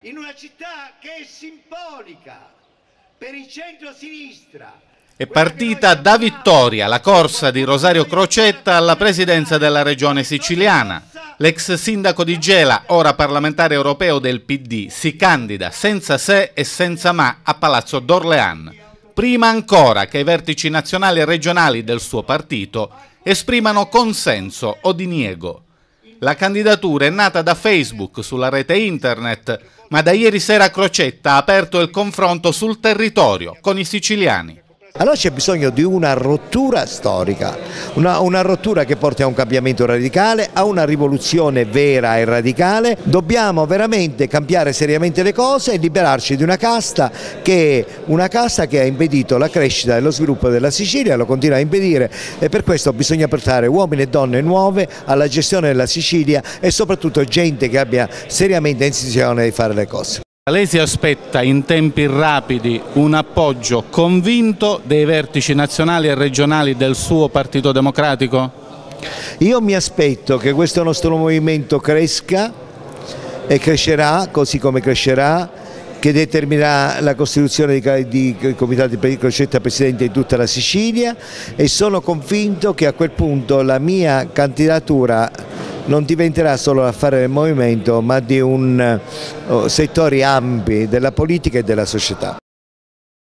in una città che è simbolica per il centro-sinistra. È partita da Vittoria la corsa di Rosario Crocetta alla presidenza della regione siciliana. L'ex sindaco di Gela, ora parlamentare europeo del PD, si candida senza se e senza ma a Palazzo d'Orléans, prima ancora che i vertici nazionali e regionali del suo partito esprimano consenso o diniego. La candidatura è nata da Facebook sulla rete internet, ma da ieri sera Crocetta ha aperto il confronto sul territorio con i siciliani. Allora c'è bisogno di una rottura storica, una rottura che porti a un cambiamento radicale, a una rivoluzione vera e radicale. Dobbiamo veramente cambiare seriamente le cose e liberarci di una casta che ha impedito la crescita e lo sviluppo della Sicilia, lo continua a impedire, e per questo bisogna portare uomini e donne nuove alla gestione della Sicilia e soprattutto gente che abbia seriamente intenzione di fare le cose. Lei si aspetta in tempi rapidi un appoggio convinto dei vertici nazionali e regionali del suo Partito Democratico? Io mi aspetto che questo nostro movimento cresca e crescerà, così come crescerà, che determinerà la costituzione di comitati per Crocetta presidente in tutta la Sicilia, e sono convinto che a quel punto la mia candidatura non diventerà solo l'affare del movimento, ma di settori ampi della politica e della società.